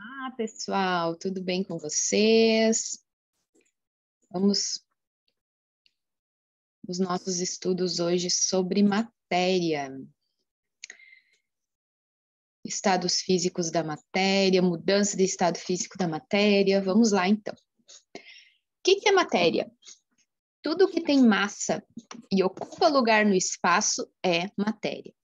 Olá, pessoal, tudo bem com vocês? Vamos os nossos estudos hoje sobre matéria, estados físicos da matéria, mudança de estado físico da matéria. Vamos lá, então. O que é matéria? Tudo que tem massa e ocupa lugar no espaço é matéria.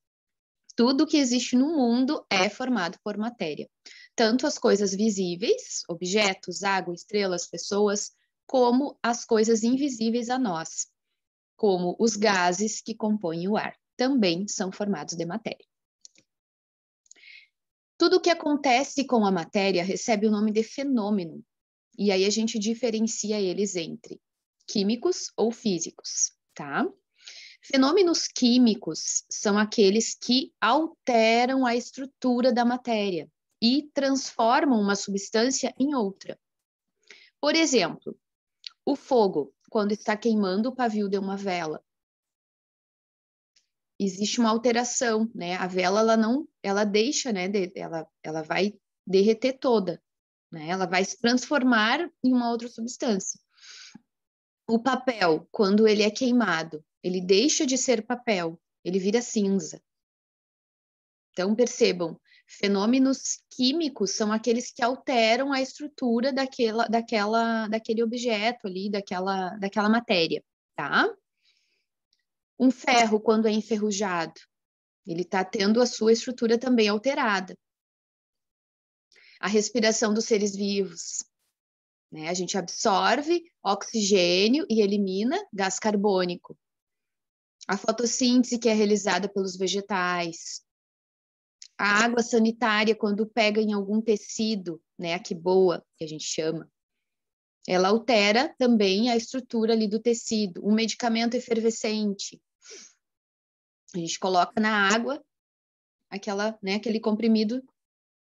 Tudo que existe no mundo é formado por matéria. Tanto as coisas visíveis, objetos, água, estrelas, pessoas, como as coisas invisíveis a nós, como os gases que compõem o ar, também são formados de matéria. Tudo o que acontece com a matéria recebe o nome de fenômeno, e aí a gente diferencia eles entre químicos ou físicos, tá? Fenômenos químicos são aqueles que alteram a estrutura da matéria e transformam uma substância em outra. Por exemplo, o fogo, quando está queimando o pavio de uma vela, existe uma alteração, né? A vela, ela deixa, né? Ela vai derreter toda, né? Ela vai se transformar em uma outra substância. O papel, quando ele é queimado, ele deixa de ser papel, ele vira cinza. Então, percebam, fenômenos químicos são aqueles que alteram a estrutura daquele objeto ali, daquela matéria, tá? Um ferro, quando é enferrujado, ele está tendo a sua estrutura também alterada. A respiração dos seres vivos, né? A gente absorve oxigênio e elimina gás carbônico. A fotossíntese, que é realizada pelos vegetais. A água sanitária, quando pega em algum tecido, né, a que boa, que a gente chama, ela altera também a estrutura ali do tecido. Um medicamento efervescente, a gente coloca na água, aquele comprimido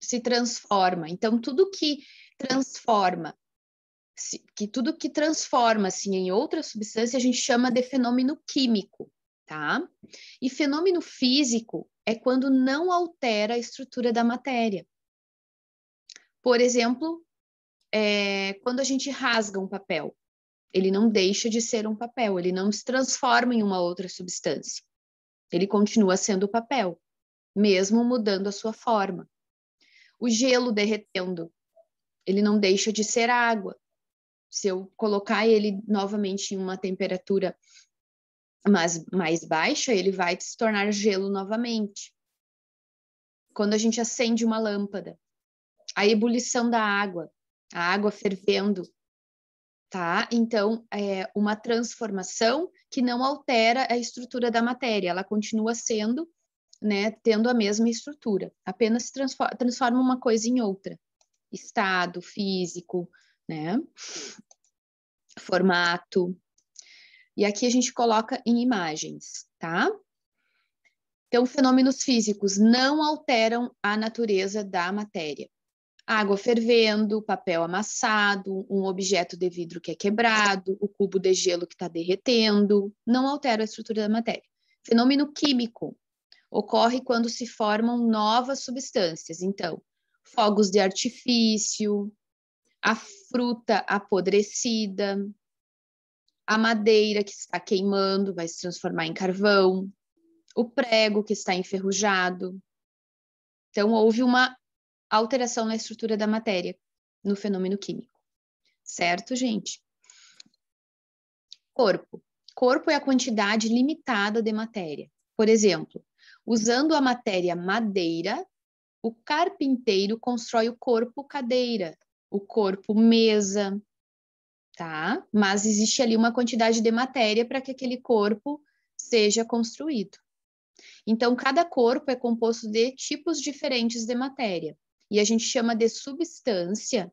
se transforma. Então, tudo que transforma assim, em outra substância, a gente chama de fenômeno químico, tá? E fenômeno físico é quando não altera a estrutura da matéria. Por exemplo, quando a gente rasga um papel, ele não deixa de ser um papel, ele não se transforma em uma outra substância. Ele continua sendo papel, mesmo mudando a sua forma. O gelo derretendo, ele não deixa de ser água. Se eu colocar ele novamente em uma temperatura mais baixa, ele vai se tornar gelo novamente. Quando a gente acende uma lâmpada, a ebulição da água, a água fervendo, tá? Então, é uma transformação que não altera a estrutura da matéria, ela continua sendo, né, tendo a mesma estrutura, apenas se transforma uma coisa em outra. Estado físico, né? Formato. E aqui a gente coloca em imagens, tá? Então, fenômenos físicos não alteram a natureza da matéria. Água fervendo, papel amassado, um objeto de vidro que é quebrado, o cubo de gelo que está derretendo, não altera a estrutura da matéria. Fenômeno químico ocorre quando se formam novas substâncias. Então, fogos de artifício, a fruta apodrecida, a madeira que está queimando vai se transformar em carvão, o prego que está enferrujado. Então, houve uma alteração na estrutura da matéria no fenômeno químico. Certo, gente? Corpo. Corpo é a quantidade limitada de matéria. Por exemplo, usando a matéria madeira, o carpinteiro constrói o corpo cadeira, o corpo mesa, tá? Mas existe ali uma quantidade de matéria para que aquele corpo seja construído. Então, cada corpo é composto de tipos diferentes de matéria. E a gente chama de substância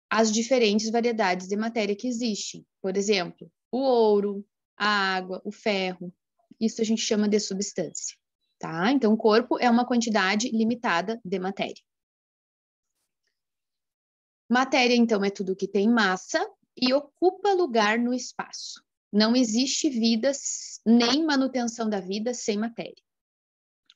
as diferentes variedades de matéria que existem. Por exemplo, o ouro, a água, o ferro. Isso a gente chama de substância, tá? Então, o corpo é uma quantidade limitada de matéria. Matéria, então, é tudo que tem massa e ocupa lugar no espaço. Não existe vida nem manutenção da vida sem matéria.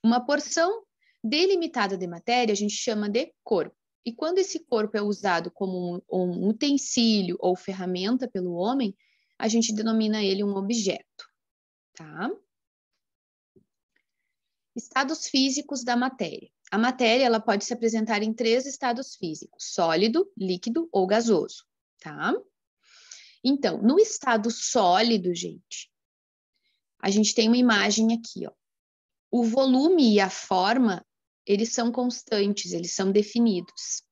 Uma porção delimitada de matéria a gente chama de corpo. E quando esse corpo é usado como um utensílio ou ferramenta pelo homem, a gente denomina ele um objeto, tá? Estados físicos da matéria. A matéria, ela pode se apresentar em 3 estados físicos: sólido, líquido ou gasoso, tá? Então, no estado sólido, gente, a gente tem uma imagem aqui, ó. O volume e a forma, eles são constantes, eles são definidos.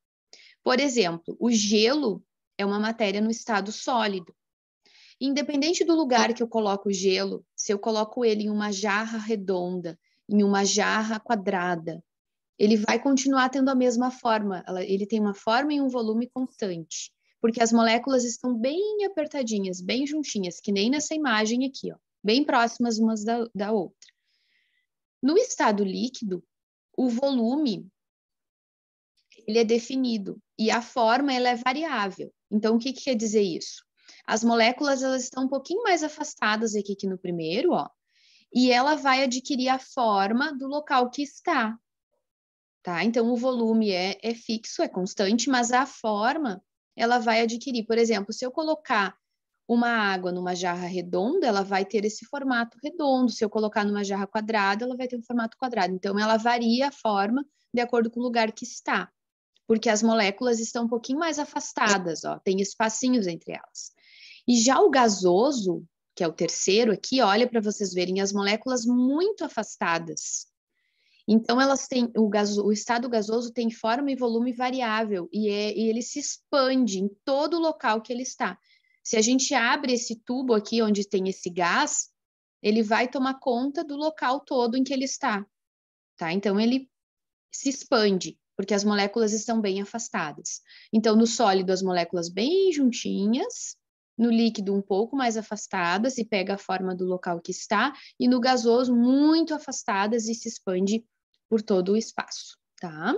Por exemplo, o gelo é uma matéria no estado sólido. Independente do lugar que eu coloco o gelo, se eu coloco ele em uma jarra redonda, em uma jarra quadrada, ele vai continuar tendo a mesma forma. Ele tem uma forma e um volume constante, porque as moléculas estão bem apertadinhas, bem juntinhas, que nem nessa imagem aqui, ó, bem próximas umas da outra. No estado líquido, o volume ele é definido e a forma ela é variável. Então, o que quer dizer isso? As moléculas elas estão um pouquinho mais afastadas aqui que no primeiro, ó, e ela vai adquirir a forma do local que está, tá? Então, o volume é fixo, é constante, mas a forma ela vai adquirir. Por exemplo, se eu colocar uma água numa jarra redonda, ela vai ter esse formato redondo. Se eu colocar numa jarra quadrada, ela vai ter um formato quadrado. Então, ela varia a forma de acordo com o lugar que está, porque as moléculas estão um pouquinho mais afastadas, ó, tem espacinhos entre elas. E já o gasoso, que é o terceiro aqui, olha para vocês verem as moléculas muito afastadas. Então, elas têm o estado gasoso tem forma e volume variável e ele se expande em todo o local que ele está. Se a gente abre esse tubo aqui onde tem esse gás, ele vai tomar conta do local todo em que ele está, tá? Então, ele se expande, porque as moléculas estão bem afastadas. Então, no sólido, as moléculas bem juntinhas, no líquido, um pouco mais afastadas e pega a forma do local que está, e no gasoso, muito afastadas e se expande por todo o espaço, tá?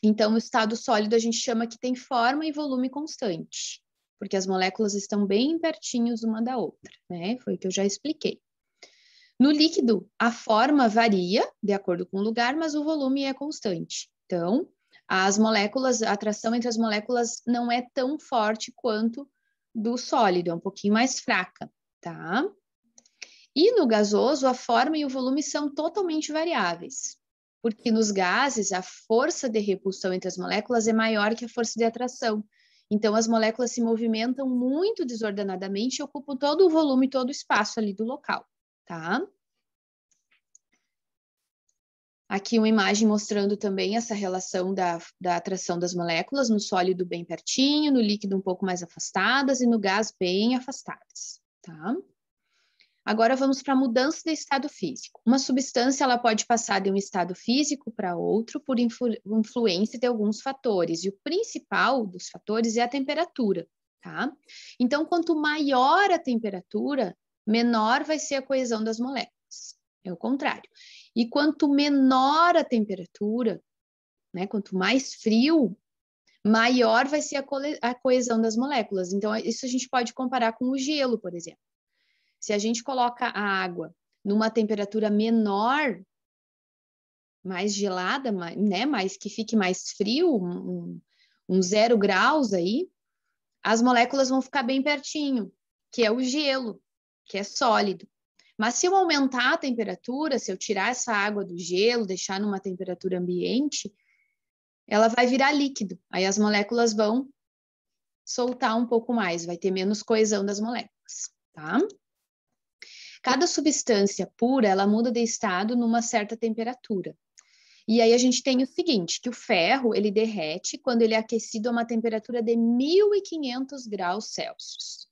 Então, o estado sólido a gente chama que tem forma e volume constante, porque as moléculas estão bem pertinhos uma da outra, né? Foi o que eu já expliquei. No líquido, a forma varia de acordo com o lugar, mas o volume é constante. Então, as moléculas, a atração entre as moléculas não é tão forte quanto do sólido, é um pouquinho mais fraca, tá? E no gasoso, a forma e o volume são totalmente variáveis, porque nos gases, a força de repulsão entre as moléculas é maior que a força de atração. Então, as moléculas se movimentam muito desordenadamente e ocupam todo o volume, todo o espaço ali do local, tá? Aqui uma imagem mostrando também essa relação da atração das moléculas, no sólido bem pertinho, no líquido um pouco mais afastadas e no gás bem afastadas, tá? Agora vamos para a mudança de estado físico. Uma substância ela pode passar de um estado físico para outro por influência de alguns fatores, e o principal dos fatores é a temperatura, tá? Então, quanto maior a temperatura, menor vai ser a coesão das moléculas. É o contrário. E quanto menor a temperatura, né, quanto mais frio, maior vai ser a coesão das moléculas. Então, isso a gente pode comparar com o gelo, por exemplo. Se a gente coloca a água numa temperatura menor, mais gelada, né, mas que fique mais frio, um 0 graus aí, as moléculas vão ficar bem pertinho, que é o gelo, que é sólido. Mas se eu aumentar a temperatura, se eu tirar essa água do gelo, deixar numa temperatura ambiente, ela vai virar líquido. Aí as moléculas vão soltar um pouco mais, vai ter menos coesão das moléculas, tá? Cada substância pura, ela muda de estado numa certa temperatura. E aí a gente tem o seguinte, que o ferro, ele derrete quando ele é aquecido a uma temperatura de 1.500 graus Celsius.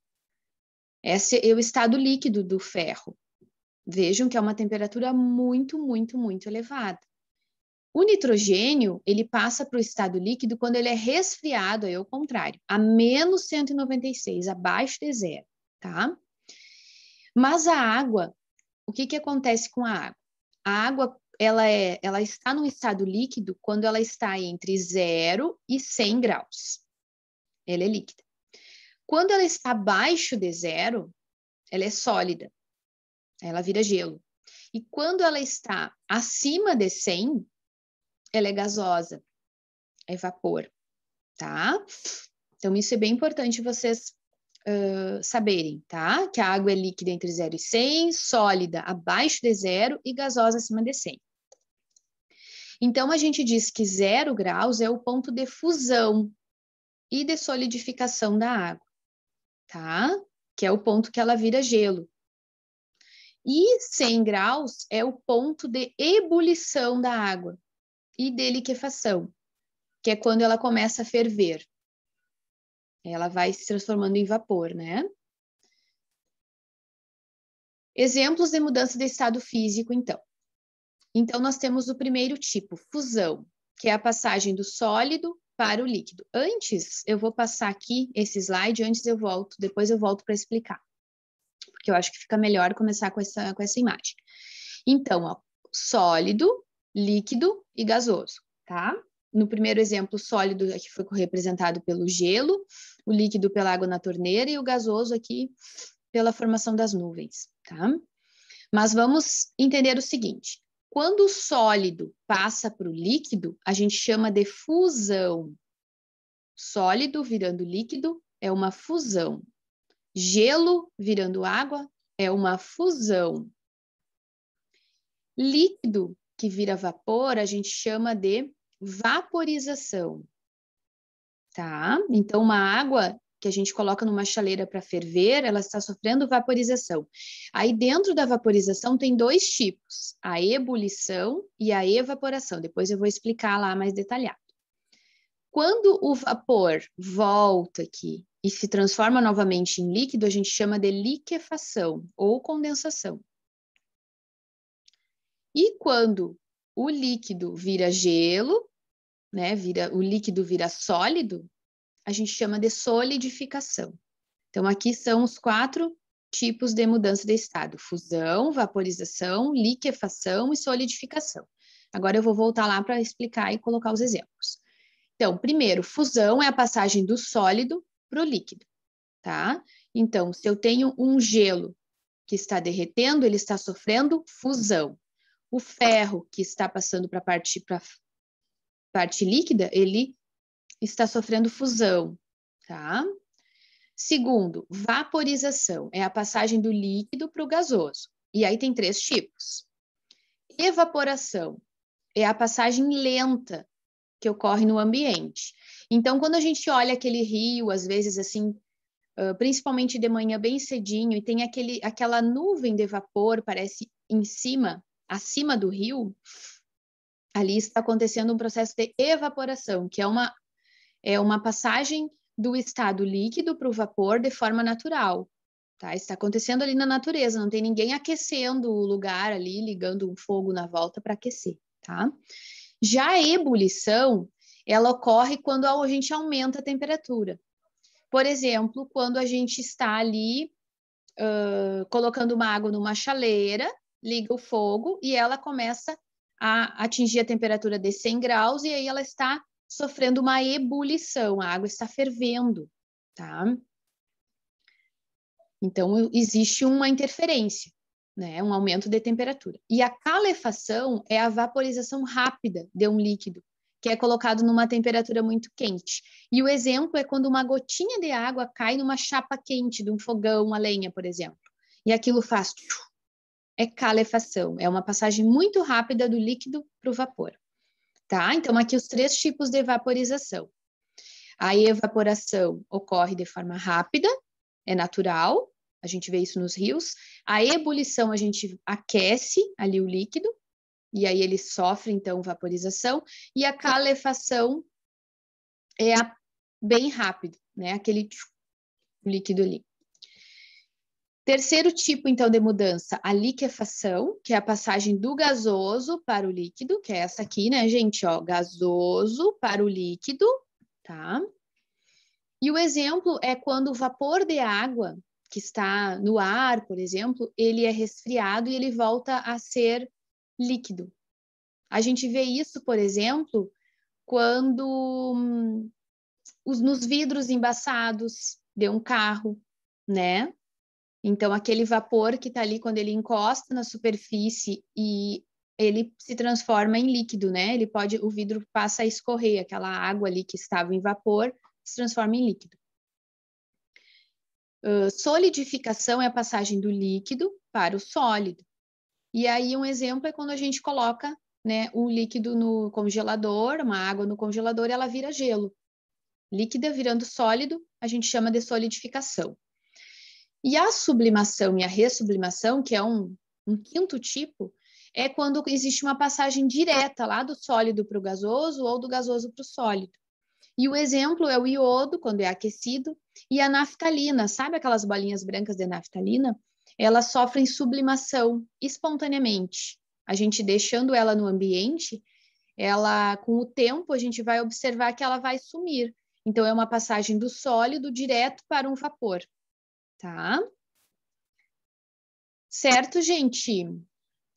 Esse é o estado líquido do ferro. Vejam que é uma temperatura muito, muito, muito elevada. O nitrogênio, ele passa para o estado líquido quando ele é resfriado, aí é o contrário, a menos 196, abaixo de zero, tá? Mas a água, o que acontece com a água? A água, ela está no estado líquido quando ela está entre 0 e 100 graus. Ela é líquida. Quando ela está abaixo de zero, ela é sólida. Ela vira gelo. E quando ela está acima de 100, ela é gasosa. é vapor, tá? Então, isso é bem importante vocês saberem, tá? Que a água é líquida entre 0 e 100, sólida abaixo de 0 e gasosa acima de 100. Então, a gente diz que 0 graus é o ponto de fusão e de solidificação da água, tá? Que é o ponto que ela vira gelo. E 100 graus é o ponto de ebulição da água e de liquefação, que é quando ela começa a ferver. Ela vai se transformando em vapor, né? Exemplos de mudança de estado físico, então. Então, nós temos o primeiro tipo, fusão, que é a passagem do sólido para o líquido. Antes, eu vou passar aqui esse slide, depois eu volto para explicar. Porque eu acho que fica melhor começar com essa imagem. Então, ó, sólido, líquido e gasoso, tá? No primeiro exemplo, o sólido aqui foi representado pelo gelo, o líquido pela água na torneira e o gasoso aqui pela formação das nuvens, tá? Mas vamos entender o seguinte: quando o sólido passa para o líquido, a gente chama de fusão. Sólido virando líquido é uma fusão. Gelo virando água é uma fusão. Líquido que vira vapor, a gente chama de vaporização, tá? Então, uma água que a gente coloca numa chaleira para ferver, ela está sofrendo vaporização. Aí, dentro da vaporização, tem dois tipos, a ebulição e a evaporação. Depois eu vou explicar lá mais detalhado. Quando o vapor volta aqui e se transforma novamente em líquido, a gente chama de liquefação ou condensação. E quando o líquido vira gelo, né, o líquido vira sólido, a gente chama de solidificação. Então, aqui são os 4 tipos de mudança de estado: fusão, vaporização, liquefação e solidificação. Agora eu vou voltar lá para explicar e colocar os exemplos. Então, primeiro, fusão é a passagem do sólido para o líquido, tá? Então, se eu tenho um gelo que está derretendo, ele está sofrendo fusão. O ferro que está passando para a parte líquida, ele está sofrendo fusão, tá? Segundo, vaporização, é a passagem do líquido para o gasoso. E aí tem 3 tipos. Evaporação é a passagem lenta que ocorre no ambiente. Então, quando a gente olha aquele rio, às vezes assim, principalmente de manhã bem cedinho, e tem aquela nuvem de vapor, parece acima do rio, ali está acontecendo um processo de evaporação, que é uma passagem do estado líquido para o vapor de forma natural, tá? Está acontecendo ali na natureza, não tem ninguém aquecendo o lugar ali, ligando um fogo na volta para aquecer, tá? Já a ebulição, ela ocorre quando a gente aumenta a temperatura. Por exemplo, quando a gente está ali colocando uma água numa chaleira, liga o fogo e ela começa a atingir a temperatura de 100 graus e aí ela está sofrendo uma ebulição, a água está fervendo, tá? Então, existe uma interferência, né? Um aumento de temperatura. E a calefação é a vaporização rápida de um líquido, que é colocado numa temperatura muito quente. E o exemplo é quando uma gotinha de água cai numa chapa quente de um fogão, a lenha, por exemplo. E aquilo faz... É calefação, é uma passagem muito rápida do líquido para o vapor. Tá? Então, aqui os 3 tipos de vaporização. A evaporação ocorre de forma rápida, é natural, a gente vê isso nos rios. A ebulição, a gente aquece ali o líquido, e aí ele sofre, então, vaporização. E a calefação é bem rápido, né? Aquele líquido ali. Terceiro tipo, então, de mudança, a liquefação, que é a passagem do gasoso para o líquido, que é essa aqui, né, gente? Ó, gasoso para o líquido, tá? E o exemplo é quando o vapor de água que está no ar, por exemplo, ele é resfriado e ele volta a ser líquido. A gente vê isso, por exemplo, quando nos vidros embaçados de um carro, né? Então, aquele vapor que está ali, quando ele encosta na superfície e ele se transforma em líquido, né? O vidro passa a escorrer, aquela água ali que estava em vapor se transforma em líquido. Solidificação é a passagem do líquido para o sólido. E aí um exemplo é quando a gente coloca, né, um líquido no congelador, uma água no congelador, ela vira gelo. Líquida virando sólido, a gente chama de solidificação. E a sublimação e a ressublimação, que é um quinto tipo, é quando existe uma passagem direta lá do sólido para o gasoso ou do gasoso para o sólido. E o exemplo é o iodo, quando é aquecido, e a naftalina, sabe aquelas bolinhas brancas de naftalina? Elas sofrem sublimação espontaneamente. A gente deixando ela no ambiente, ela, com o tempo, a gente vai observar que ela vai sumir. Então, é uma passagem do sólido direto para um vapor, tá? Certo, gente?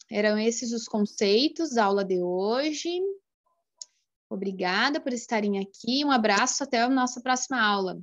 Eram esses os conceitos da aula de hoje. Obrigada por estarem aqui. Um abraço, até a nossa próxima aula.